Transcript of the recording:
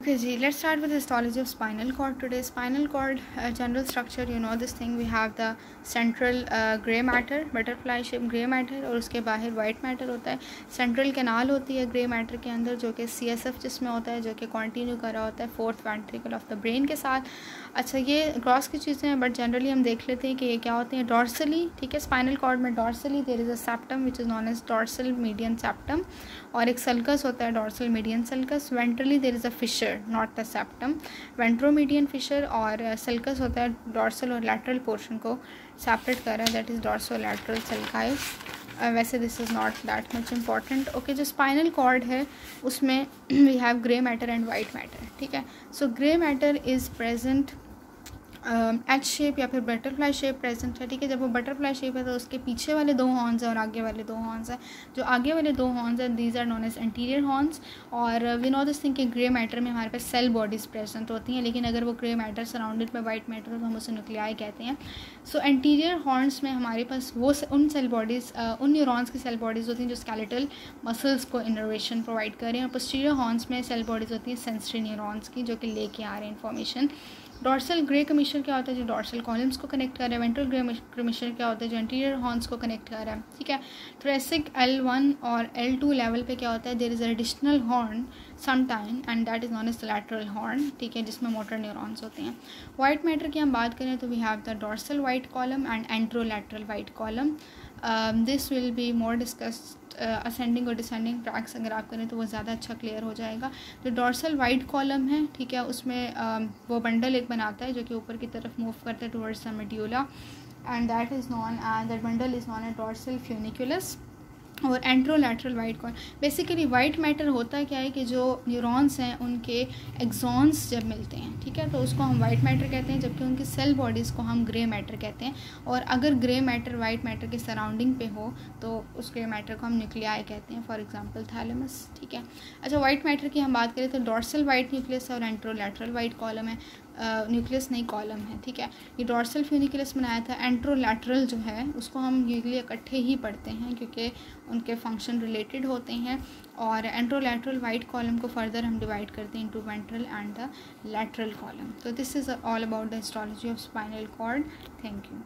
Okay, Ji, let's start with the histology of spinal cord today. Spinal cord general structure, you know this thing. We have the central grey matter, butterfly shape grey matter, और उसके बाहर white matter होता है. Central canal होती है grey matter के अंदर, जो कि CSF जिसमें होता है, जो कि कंटिन्यू कर रहा होता है fourth ventricle of the brain के साथ. अच्छा, ये क्रॉस की चीज़ें हैं, बट जनरली हम देख लेते हैं कि ये क्या होते हैं. डॉर्सली, ठीक है, स्पाइनल कॉर्ड में dorsally there is a septum which is known as dorsal median septum, और एक सल्कस होता है dorsal median sulcus. Ventrally there is a fissure, not the septum, ventromedian fissure, और सल्कस होता है डॉर्सल और लैटरल पोर्शन को सेपरेट कर रहा है, दैट इज़ डॉर्सोलैटरल सल्काई. वैसे this is not that much important. Okay, जो स्पाइनल कॉर्ड है उसमें we have grey matter and white matter, ठीक है. So grey matter is present H shape या फिर बटरफ्लाई शेप प्रेजेंट है, ठीक है. जब वो बटरफ्लाई शेप है तो उसके पीछे वाले दो हॉर्न्स हैं और आगे वाले दो हॉर्न्स हैं. जो आगे वाले दो हॉर्न्स हैं these are known as anterior horns. और वी नो दिस थिंग कि ग्रे मैटर में हमारे पास सेल बॉडीज़ प्रेजेंट होती हैं, लेकिन अगर वो grey matter surrounded by white matter हो तो हम उसे न्यूक्लियाई कहते हैं. सो एंटीरियर हॉर्न्स में हमारे पास वो उन सेल बॉडीज़ उन न्यूरॉन्स की सेल बॉडीज़ होती हैं जो स्केलेटल मसल्स को इनर्वेशन प्रोवाइड कर रहे हैं, और पोस्टीरियर हॉर्न्स में सेल बॉडीज़ होती हैं सेंसरी न्यूरॉन्स की, जो कि लेके आ रहे हैं इन्फॉर्मेशन. डॉर्सल ग्रे कमीशर क्या होता है, जो डॉर्सल कॉलम्स को कनेक्ट कर रहा है. वेंट्रल ग्रे कमीशर क्या होता है, जो एंटीरियर हॉर्न्स को कनेक्ट कर रहा है, ठीक है. थोरेसिक L1 और L2 लेवल पे क्या होता है, there is a additional horn some time and that is known as lateral horn, ठीक है, जिसमें मोटर न्यूरॉन्स होते हैं. वाइट मैटर की हम बात करें तो we have the dorsal white column and anterolateral white column. This will be more discussed ascending और डिसेंडिंग ट्रैक्स अगर आप करें तो वो ज़्यादा अच्छा क्लियर हो जाएगा. जो डॉर्सल वाइट कॉलम है, ठीक है, उसमें वो बंडल एक बनाता है जो कि ऊपर की तरफ मूव करता है towards the medulla, and that is known that bundle is known as dorsal funiculus. और anterolateral white column basically white matter होता क्या है कि जो न्यूरॉन्स हैं उनके एक्सॉन्स जब मिलते हैं, ठीक है, तो उसको हम वाइट मैटर कहते हैं, जबकि उनकी सेल बॉडीज़ को हम ग्रे मैटर कहते हैं. और अगर ग्रे मैटर वाइट मैटर के सराउंडिंग पे हो तो उस ग्रे मैटर को हम न्यूक्लियाई कहते हैं, फॉर एग्जांपल थैलेमस, ठीक है. अच्छा, वाइट मैटर की हम बात करें तो डॉर्सल वाइट न्यूक्लियस और एंट्रोलैटरल वाइट कॉलम है. न्यूक्लियस नहीं कॉलम है, ठीक है. ये डॉर्सल फ्यूनिकुलस बनाया था. एंट्रोलैटरल जो है उसको हम यूजुअली इकट्ठे ही पढ़ते हैं क्योंकि उनके फंक्शन रिलेटेड होते हैं. और एंट्रोलैटरल वाइट कॉलम को फर्दर हम डिवाइड करते हैं into ventral and the lateral column. तो this is all about the histology of spinal cord. Thank you.